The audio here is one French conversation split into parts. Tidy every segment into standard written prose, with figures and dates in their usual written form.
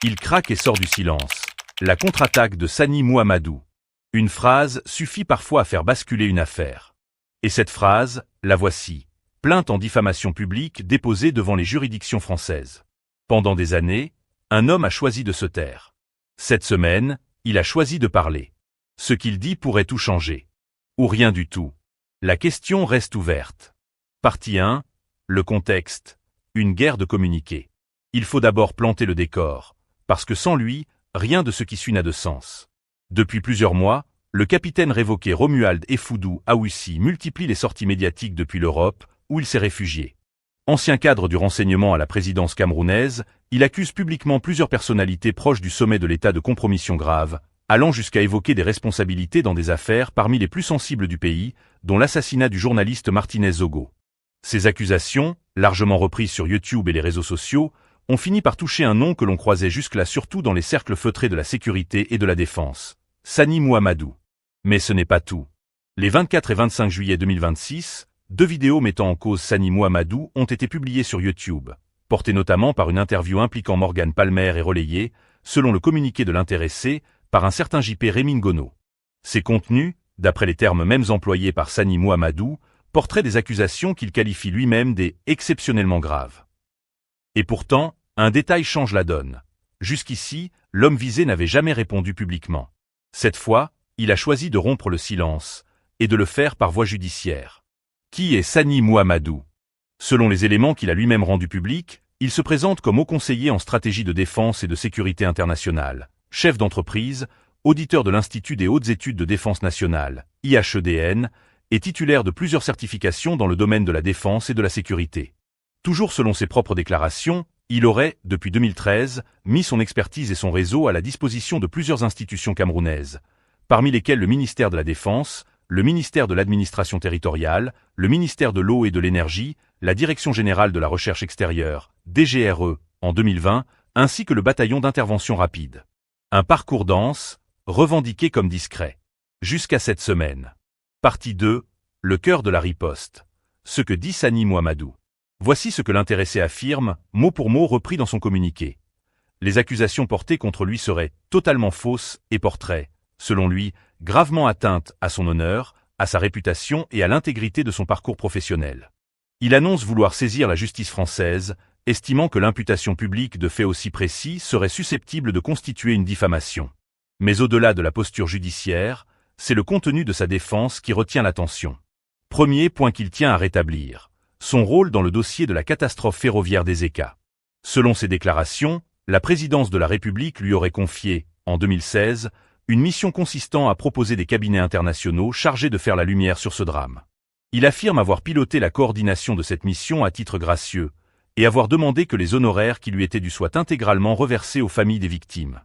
Il craque et sort du silence. La contre-attaque de Sani Mouhamadou. Une phrase suffit parfois à faire basculer une affaire. Et cette phrase, la voici. Plainte en diffamation publique déposée devant les juridictions françaises. Pendant des années, un homme a choisi de se taire. Cette semaine, il a choisi de parler. Ce qu'il dit pourrait tout changer. Ou rien du tout. La question reste ouverte. Partie 1. Le contexte. Une guerre de communiqués. Il faut d'abord planter le décor, parce que sans lui, rien de ce qui suit n'a de sens. Depuis plusieurs mois, le capitaine révoqué Romuald Effoudou Aoussi multiplie les sorties médiatiques depuis l'Europe, où il s'est réfugié. Ancien cadre du renseignement à la présidence camerounaise, il accuse publiquement plusieurs personnalités proches du sommet de l'état de compromission grave, allant jusqu'à évoquer des responsabilités dans des affaires parmi les plus sensibles du pays, dont l'assassinat du journaliste Martinez Zogo. Ces accusations, largement reprises sur YouTube et les réseaux sociaux, ont fini par toucher un nom que l'on croisait jusque-là surtout dans les cercles feutrés de la sécurité et de la défense. Sani Mouhamadou. Mais ce n'est pas tout. Les 24 et 25 juillet 2026, 2 vidéos mettant en cause Sani Mouhamadou ont été publiées sur YouTube, portées notamment par une interview impliquant Morgan Palmer et relayée, selon le communiqué de l'intéressé, par un certain JP Rémine Gono. Ces contenus, d'après les termes mêmes employés par Sani Mouhamadou, porteraient des accusations qu'il qualifie lui-même des « exceptionnellement graves ». Et pourtant, un détail change la donne. Jusqu'ici, l'homme visé n'avait jamais répondu publiquement. Cette fois, il a choisi de rompre le silence, et de le faire par voie judiciaire. Qui est Sani Mouhamadou? Selon les éléments qu'il a lui-même rendus publics, il se présente comme haut conseiller en stratégie de défense et de sécurité internationale, chef d'entreprise, auditeur de l'Institut des hautes études de défense nationale, IHEDN, et titulaire de plusieurs certifications dans le domaine de la défense et de la sécurité. Toujours selon ses propres déclarations, il aurait, depuis 2013, mis son expertise et son réseau à la disposition de plusieurs institutions camerounaises, parmi lesquelles le ministère de la Défense, le ministère de l'Administration territoriale, le ministère de l'Eau et de l'Énergie, la Direction générale de la Recherche extérieure, DGRE, en 2020, ainsi que le bataillon d'intervention rapide. Un parcours dense, revendiqué comme discret. Jusqu'à cette semaine. Partie 2. Le cœur de la riposte. Ce que dit Sani Mouhamadou. Voici ce que l'intéressé affirme, mot pour mot repris dans son communiqué. Les accusations portées contre lui seraient totalement fausses et porteraient, selon lui, gravement atteinte à son honneur, à sa réputation et à l'intégrité de son parcours professionnel. Il annonce vouloir saisir la justice française, estimant que l'imputation publique de faits aussi précis serait susceptible de constituer une diffamation. Mais au-delà de la posture judiciaire, c'est le contenu de sa défense qui retient l'attention. Premier point qu'il tient à rétablir. Son rôle dans le dossier de la catastrophe ferroviaire des ECA. Selon ses déclarations, la présidence de la République lui aurait confié, en 2016, une mission consistant à proposer des cabinets internationaux chargés de faire la lumière sur ce drame. Il affirme avoir piloté la coordination de cette mission à titre gracieux, et avoir demandé que les honoraires qui lui étaient dus soient intégralement reversés aux familles des victimes.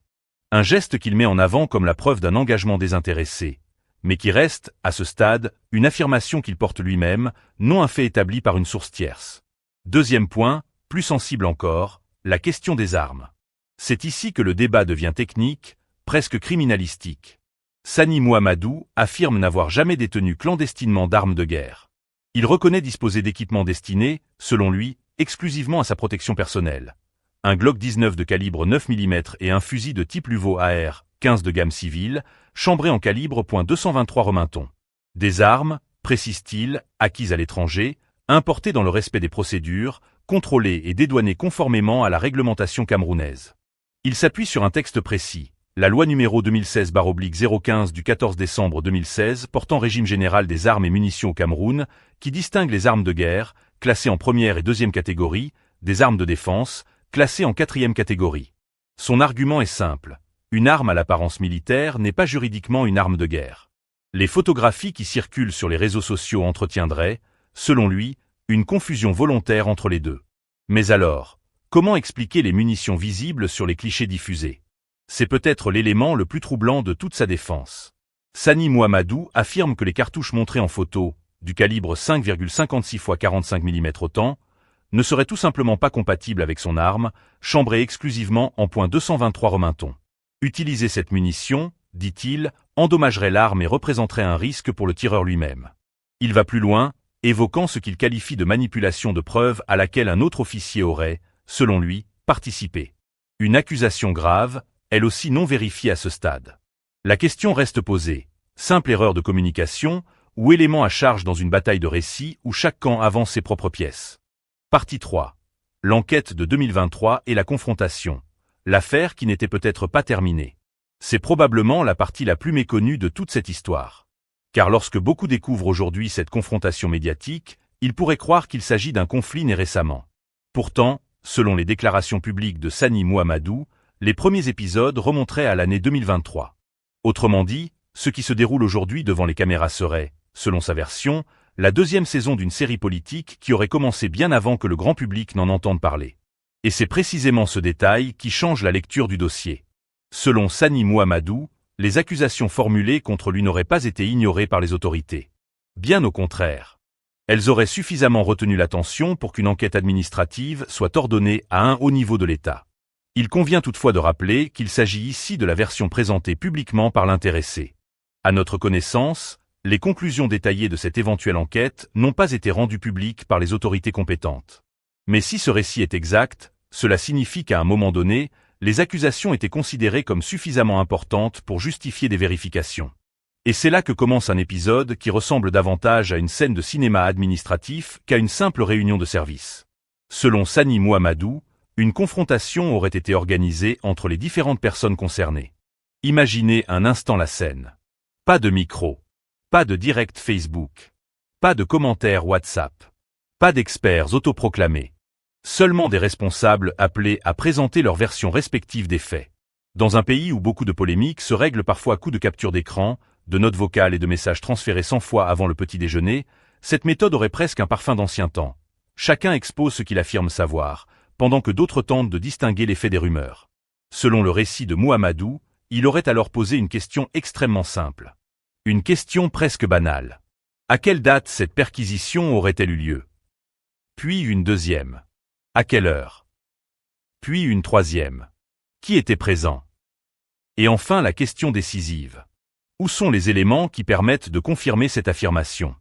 Un geste qu'il met en avant comme la preuve d'un engagement désintéressé, mais qui reste, à ce stade, une affirmation qu'il porte lui-même, non un fait établi par une source tierce. Deuxième point, plus sensible encore, la question des armes. C'est ici que le débat devient technique, presque criminalistique. Sani Mouhamadou affirme n'avoir jamais détenu clandestinement d'armes de guerre. Il reconnaît disposer d'équipements destinés, selon lui, exclusivement à sa protection personnelle. Un Glock 19 de calibre 9 mm et un fusil de type Luvo AR, 15 de gamme civile, chambré en calibre .223 Remington. Des armes, précise-t-il, acquises à l'étranger, importées dans le respect des procédures, contrôlées et dédouanées conformément à la réglementation camerounaise. Il s'appuie sur un texte précis, la loi numéro 2016/015 du 14 décembre 2016 portant régime général des armes et munitions au Cameroun, qui distingue les armes de guerre, classées en première et deuxième catégorie, des armes de défense, classées en quatrième catégorie. Son argument est simple. Une arme à l'apparence militaire n'est pas juridiquement une arme de guerre. Les photographies qui circulent sur les réseaux sociaux entretiendraient, selon lui, une confusion volontaire entre les deux. Mais alors, comment expliquer les munitions visibles sur les clichés diffusés? C'est peut-être l'élément le plus troublant de toute sa défense. Sani Mouhamadou affirme que les cartouches montrées en photo, du calibre 5,56 x 45 mm autant, ne seraient tout simplement pas compatibles avec son arme, chambrée exclusivement en .223 Remington. Utiliser cette munition, dit-il, endommagerait l'arme et représenterait un risque pour le tireur lui-même. Il va plus loin, évoquant ce qu'il qualifie de manipulation de preuves à laquelle un autre officier aurait, selon lui, participé. Une accusation grave, elle aussi non vérifiée à ce stade. La question reste posée. Simple erreur de communication ou élément à charge dans une bataille de récit où chaque camp avance ses propres pièces. Partie 3. L'enquête de 2023 et la confrontation. L'affaire qui n'était peut-être pas terminée. C'est probablement la partie la plus méconnue de toute cette histoire. Car lorsque beaucoup découvrent aujourd'hui cette confrontation médiatique, ils pourraient croire qu'il s'agit d'un conflit né récemment. Pourtant, selon les déclarations publiques de Sani Mohamedou, les premiers épisodes remonteraient à l'année 2023. Autrement dit, ce qui se déroule aujourd'hui devant les caméras serait, selon sa version, la deuxième saison d'une série politique qui aurait commencé bien avant que le grand public n'en entende parler. Et c'est précisément ce détail qui change la lecture du dossier. Selon Sani Mohamedou, les accusations formulées contre lui n'auraient pas été ignorées par les autorités. Bien au contraire. Elles auraient suffisamment retenu l'attention pour qu'une enquête administrative soit ordonnée à un haut niveau de l'État. Il convient toutefois de rappeler qu'il s'agit ici de la version présentée publiquement par l'intéressé. À notre connaissance, les conclusions détaillées de cette éventuelle enquête n'ont pas été rendues publiques par les autorités compétentes. Mais si ce récit est exact, cela signifie qu'à un moment donné, les accusations étaient considérées comme suffisamment importantes pour justifier des vérifications. Et c'est là que commence un épisode qui ressemble davantage à une scène de cinéma administratif qu'à une simple réunion de service. Selon Sani Mohamedou, une confrontation aurait été organisée entre les différentes personnes concernées. Imaginez un instant la scène. Pas de micro, pas de direct Facebook, pas de commentaires WhatsApp, pas d'experts autoproclamés. Seulement des responsables appelés à présenter leur version respective des faits. Dans un pays où beaucoup de polémiques se règlent parfois à coups de capture d'écran, de notes vocales et de messages transférés 100 fois avant le petit déjeuner, cette méthode aurait presque un parfum d'ancien temps. Chacun expose ce qu'il affirme savoir, pendant que d'autres tentent de distinguer les faits des rumeurs. Selon le récit de Mohamedou, il aurait alors posé une question extrêmement simple. Une question presque banale. À quelle date cette perquisition aurait-elle eu lieu? Puis une deuxième. À quelle heure? Puis une troisième. Qui était présent? Et enfin la question décisive. Où sont les éléments qui permettent de confirmer cette affirmation?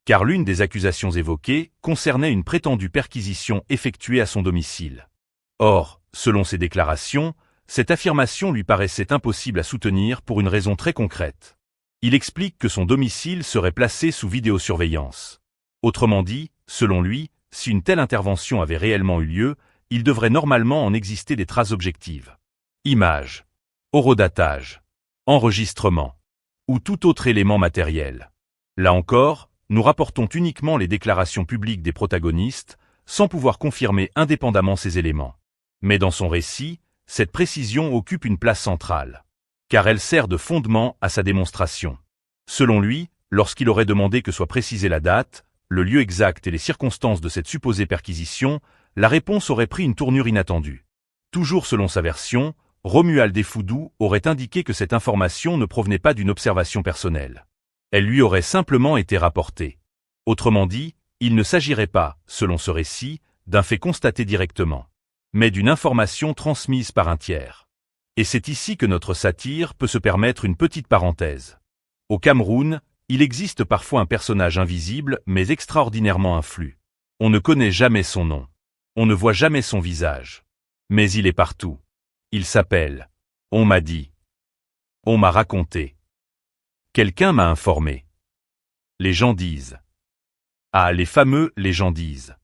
Car l'une des accusations évoquées concernait une prétendue perquisition effectuée à son domicile. Or, selon ses déclarations, cette affirmation lui paraissait impossible à soutenir pour une raison très concrète. Il explique que son domicile serait placé sous vidéosurveillance. Autrement dit, selon lui, si une telle intervention avait réellement eu lieu, il devrait normalement en exister des traces objectives. Images, horodatage, enregistrement, ou tout autre élément matériel. Là encore, nous rapportons uniquement les déclarations publiques des protagonistes, sans pouvoir confirmer indépendamment ces éléments. Mais dans son récit, cette précision occupe une place centrale, car elle sert de fondement à sa démonstration. Selon lui, lorsqu'il aurait demandé que soit précisée la date, le lieu exact et les circonstances de cette supposée perquisition, la réponse aurait pris une tournure inattendue. Toujours selon sa version, Romuald Defudou aurait indiqué que cette information ne provenait pas d'une observation personnelle. Elle lui aurait simplement été rapportée. Autrement dit, il ne s'agirait pas, selon ce récit, d'un fait constaté directement, mais d'une information transmise par un tiers. Et c'est ici que notre satire peut se permettre une petite parenthèse. Au Cameroun, il existe parfois un personnage invisible mais extraordinairement influent. On ne connaît jamais son nom. On ne voit jamais son visage. Mais il est partout. Il s'appelle « On m'a dit ». On m'a raconté. Quelqu'un m'a informé. Les gens disent. Ah, les fameux « les gens disent ».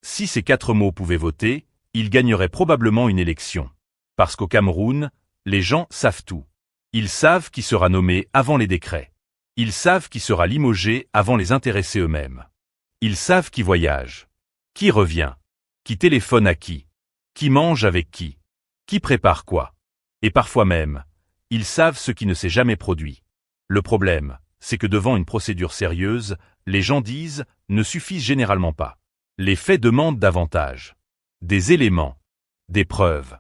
Si ces 4 mots pouvaient voter, ils gagneraient probablement une élection. Parce qu'au Cameroun, les gens savent tout. Ils savent qui sera nommé avant les décrets. Ils savent qui sera limogé avant les intéressés eux-mêmes. Ils savent qui voyage, qui revient, qui téléphone à qui mange avec qui prépare quoi. Et parfois même, ils savent ce qui ne s'est jamais produit. Le problème, c'est que devant une procédure sérieuse, les gens disent ne suffisent généralement pas. Les faits demandent davantage. Des éléments, des preuves,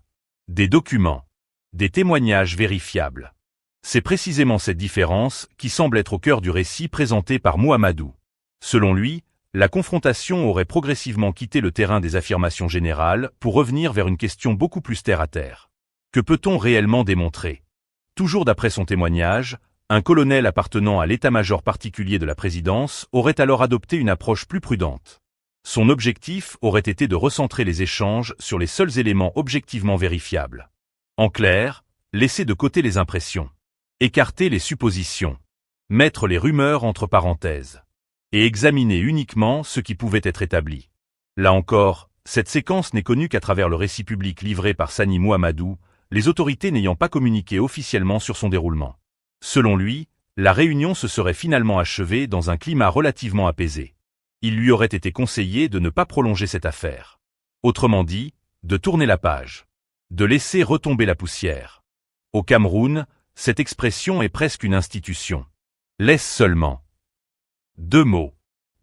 des documents, des témoignages vérifiables. C'est précisément cette différence qui semble être au cœur du récit présenté par Mohamedou. Selon lui, la confrontation aurait progressivement quitté le terrain des affirmations générales pour revenir vers une question beaucoup plus terre-à-terre. Que peut-on réellement démontrer? Toujours d'après son témoignage, un colonel appartenant à l'état-major particulier de la présidence aurait alors adopté une approche plus prudente. Son objectif aurait été de recentrer les échanges sur les seuls éléments objectivement vérifiables. En clair, laisser de côté les impressions, écarter les suppositions, mettre les rumeurs entre parenthèses, et examiner uniquement ce qui pouvait être établi. Là encore, cette séquence n'est connue qu'à travers le récit public livré par Sani Muhammadu, les autorités n'ayant pas communiqué officiellement sur son déroulement. Selon lui, la réunion se serait finalement achevée dans un climat relativement apaisé. Il lui aurait été conseillé de ne pas prolonger cette affaire. Autrement dit, de tourner la page, de laisser retomber la poussière. Au Cameroun, cette expression est presque une institution. Laisse seulement. 2 mots,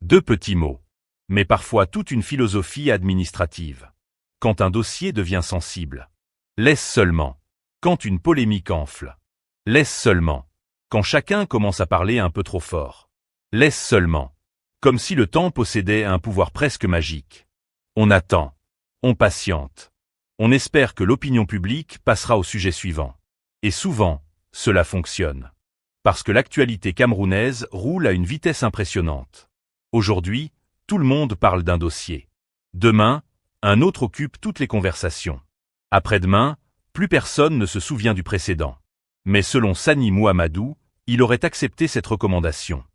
2 petits mots, mais parfois toute une philosophie administrative. Quand un dossier devient sensible. Laisse seulement. Quand une polémique enfle. Laisse seulement. Quand chacun commence à parler un peu trop fort. Laisse seulement. Comme si le temps possédait un pouvoir presque magique. On attend. On patiente. On espère que l'opinion publique passera au sujet suivant. Et souvent, cela fonctionne. Parce que l'actualité camerounaise roule à une vitesse impressionnante. Aujourd'hui, tout le monde parle d'un dossier. Demain, un autre occupe toutes les conversations. Après-demain, plus personne ne se souvient du précédent. Mais selon Sani Muhammadu, il aurait accepté cette recommandation.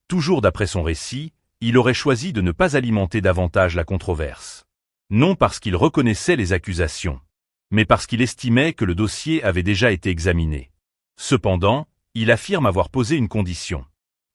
Toujours d'après son récit, il aurait choisi de ne pas alimenter davantage la controverse. Non parce qu'il reconnaissait les accusations, mais parce qu'il estimait que le dossier avait déjà été examiné. Cependant, il affirme avoir posé une condition.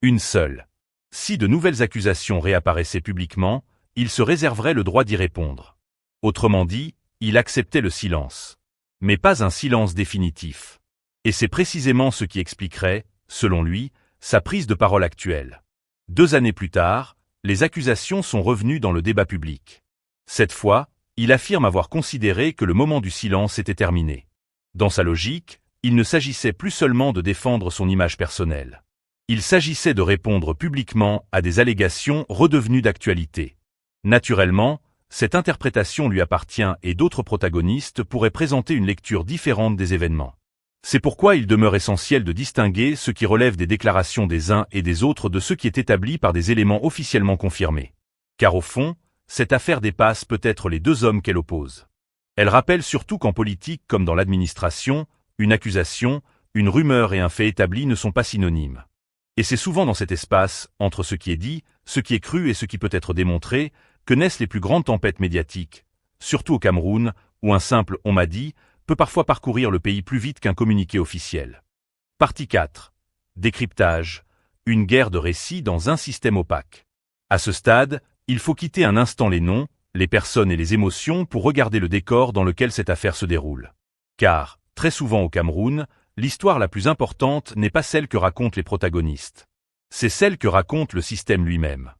Une seule. Si de nouvelles accusations réapparaissaient publiquement, il se réserverait le droit d'y répondre. Autrement dit, il acceptait le silence. Mais pas un silence définitif. Et c'est précisément ce qui expliquerait, selon lui, sa prise de parole actuelle. 2 années plus tard, les accusations sont revenues dans le débat public. Cette fois, il affirme avoir considéré que le moment du silence était terminé. Dans sa logique, il ne s'agissait plus seulement de défendre son image personnelle. Il s'agissait de répondre publiquement à des allégations redevenues d'actualité. Naturellement, cette interprétation lui appartient et d'autres protagonistes pourraient présenter une lecture différente des événements. C'est pourquoi il demeure essentiel de distinguer ce qui relève des déclarations des uns et des autres de ce qui est établi par des éléments officiellement confirmés. Car au fond, cette affaire dépasse peut-être les 2 hommes qu'elle oppose. Elle rappelle surtout qu'en politique comme dans l'administration, une accusation, une rumeur et un fait établi ne sont pas synonymes. Et c'est souvent dans cet espace, entre ce qui est dit, ce qui est cru et ce qui peut être démontré, que naissent les plus grandes tempêtes médiatiques, surtout au Cameroun, où un simple « on m'a dit » peut parfois parcourir le pays plus vite qu'un communiqué officiel. Partie 4. Décryptage. Une guerre de récits dans un système opaque. À ce stade, il faut quitter un instant les noms, les personnes et les émotions pour regarder le décor dans lequel cette affaire se déroule. Car, très souvent au Cameroun, l'histoire la plus importante n'est pas celle que racontent les protagonistes. C'est celle que raconte le système lui-même.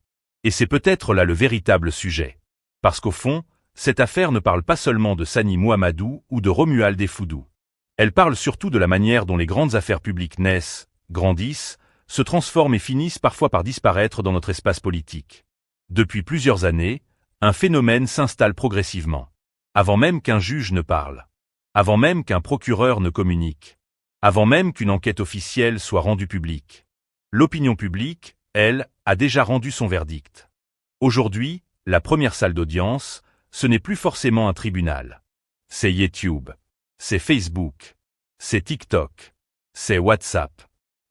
Et c'est peut-être là le véritable sujet. Parce qu'au fond, cette affaire ne parle pas seulement de Sani Muhammadu ou de Romuald Defuddu. Elle parle surtout de la manière dont les grandes affaires publiques naissent, grandissent, se transforment et finissent parfois par disparaître dans notre espace politique. Depuis plusieurs années, un phénomène s'installe progressivement. Avant même qu'un juge ne parle. Avant même qu'un procureur ne communique. Avant même qu'une enquête officielle soit rendue publique. L'opinion publique, elle, a déjà rendu son verdict. Aujourd'hui, la première salle d'audience, ce n'est plus forcément un tribunal. C'est YouTube. C'est Facebook. C'est TikTok. C'est WhatsApp.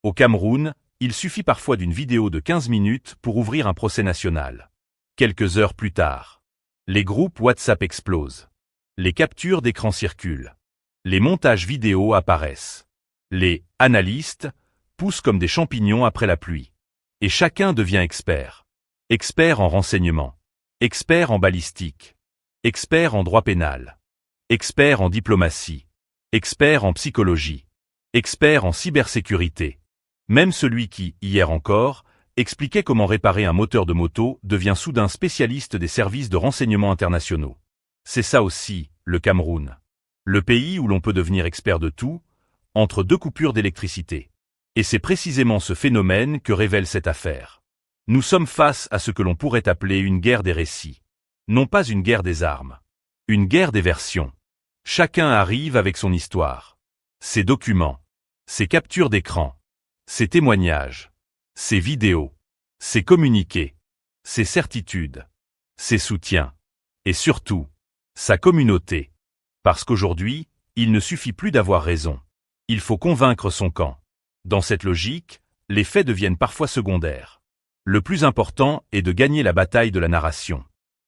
Au Cameroun, il suffit parfois d'une vidéo de 15 minutes pour ouvrir un procès national. Quelques heures plus tard, les groupes WhatsApp explosent. Les captures d'écran circulent. Les montages vidéo apparaissent. Les « analystes » poussent comme des champignons après la pluie. Et chacun devient expert. Expert en renseignement. Expert en balistique. Expert en droit pénal. Expert en diplomatie. Expert en psychologie. Expert en cybersécurité. Même celui qui, hier encore, expliquait comment réparer un moteur de moto devient soudain spécialiste des services de renseignement internationaux. C'est ça aussi, le Cameroun. Le pays où l'on peut devenir expert de tout, entre 2 coupures d'électricité. Et c'est précisément ce phénomène que révèle cette affaire. Nous sommes face à ce que l'on pourrait appeler une guerre des récits. Non pas une guerre des armes. Une guerre des versions. Chacun arrive avec son histoire. Ses documents. Ses captures d'écran. Ses témoignages. Ses vidéos. Ses communiqués. Ses certitudes. ses soutiens, et surtout, sa communauté. Parce qu'aujourd'hui, il ne suffit plus d'avoir raison. Il faut convaincre son camp. Dans cette logique, les faits deviennent parfois secondaires. Le plus important est de gagner la bataille de la narration.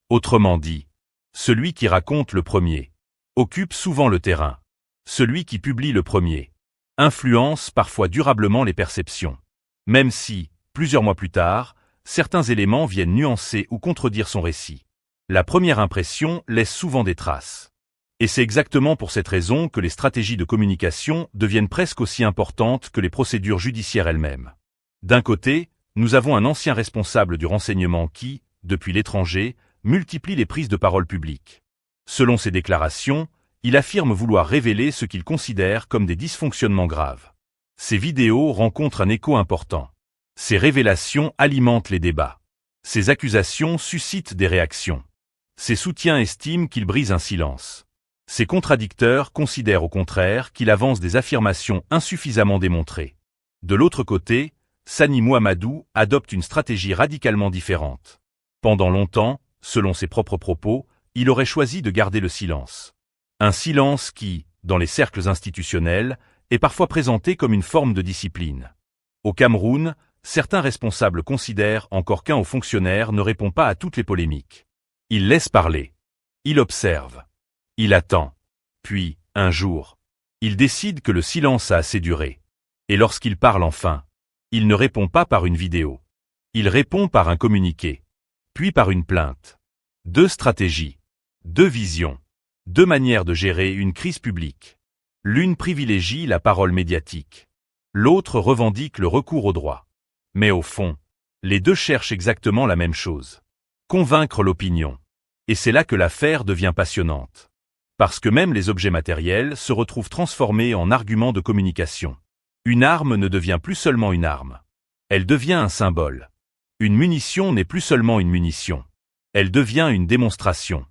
Autrement dit, celui qui raconte le premier occupe souvent le terrain. Celui qui publie le premier influence parfois durablement les perceptions. Même si, plusieurs mois plus tard, certains éléments viennent nuancer ou contredire son récit. La première impression laisse souvent des traces. Et c'est exactement pour cette raison que les stratégies de communication deviennent presque aussi importantes que les procédures judiciaires elles-mêmes. D'un côté, nous avons un ancien responsable du renseignement qui, depuis l'étranger, multiplie les prises de parole publiques. Selon ses déclarations, il affirme vouloir révéler ce qu'il considère comme des dysfonctionnements graves. Ces vidéos rencontrent un écho important. Ces révélations alimentent les débats. Ces accusations suscitent des réactions. Ses soutiens estiment qu'il brise un silence. Ses contradicteurs considèrent au contraire qu'il avance des affirmations insuffisamment démontrées. De l'autre côté, Sani Mouhamadou adopte une stratégie radicalement différente. Pendant longtemps, selon ses propres propos, il aurait choisi de garder le silence. Un silence qui, dans les cercles institutionnels, est parfois présenté comme une forme de discipline. Au Cameroun, certains responsables considèrent encore qu'un haut fonctionnaire ne répond pas à toutes les polémiques. Il laisse parler. Il observe. Il attend. Puis, un jour, il décide que le silence a assez duré. Et lorsqu'il parle enfin, il ne répond pas par une vidéo. Il répond par un communiqué. Puis par une plainte. Deux stratégies. Deux visions. Deux manières de gérer une crise publique. L'une privilégie la parole médiatique. L'autre revendique le recours au droit. Mais au fond, les deux cherchent exactement la même chose. Convaincre l'opinion. Et c'est là que l'affaire devient passionnante. Parce que même les objets matériels se retrouvent transformés en arguments de communication. Une arme ne devient plus seulement une arme. Elle devient un symbole. Une munition n'est plus seulement une munition. Elle devient une démonstration.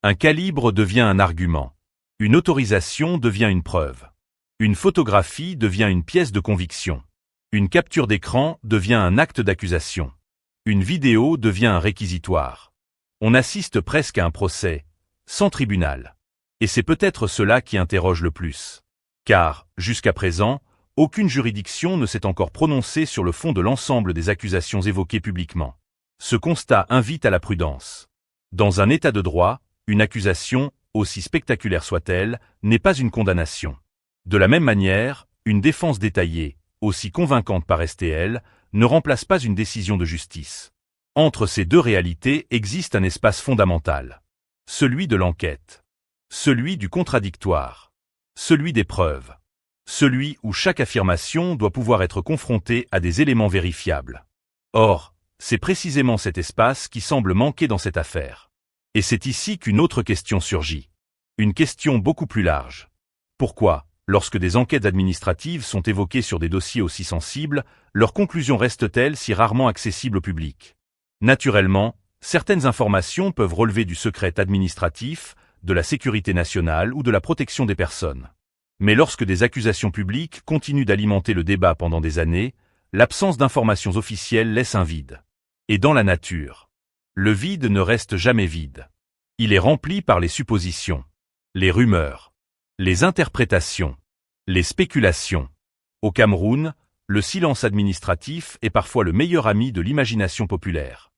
Un calibre devient un argument. Une autorisation devient une preuve. Une photographie devient une pièce de conviction. Une capture d'écran devient un acte d'accusation. Une vidéo devient un réquisitoire. On assiste presque à un procès, sans tribunal. Et c'est peut-être cela qui interroge le plus. Car, jusqu'à présent, aucune juridiction ne s'est encore prononcée sur le fond de l'ensemble des accusations évoquées publiquement. Ce constat invite à la prudence. Dans un état de droit, une accusation, aussi spectaculaire soit-elle, n'est pas une condamnation. De la même manière, une défense détaillée, aussi convaincante paraisse-t-elle, ne remplace pas une décision de justice. Entre ces deux réalités existe un espace fondamental. Celui de l'enquête. Celui du contradictoire. Celui des preuves. Celui où chaque affirmation doit pouvoir être confrontée à des éléments vérifiables. Or, c'est précisément cet espace qui semble manquer dans cette affaire. Et c'est ici qu'une autre question surgit. Une question beaucoup plus large. Pourquoi, lorsque des enquêtes administratives sont évoquées sur des dossiers aussi sensibles, leurs conclusions restent-elles si rarement accessibles au public? Naturellement, certaines informations peuvent relever du secret administratif, de la sécurité nationale ou de la protection des personnes. Mais lorsque des accusations publiques continuent d'alimenter le débat pendant des années, l'absence d'informations officielles laisse un vide. Et dans la nature, le vide ne reste jamais vide. Il est rempli par les suppositions, les rumeurs, les interprétations, les spéculations. Au Cameroun, le silence administratif est parfois le meilleur ami de l'imagination populaire.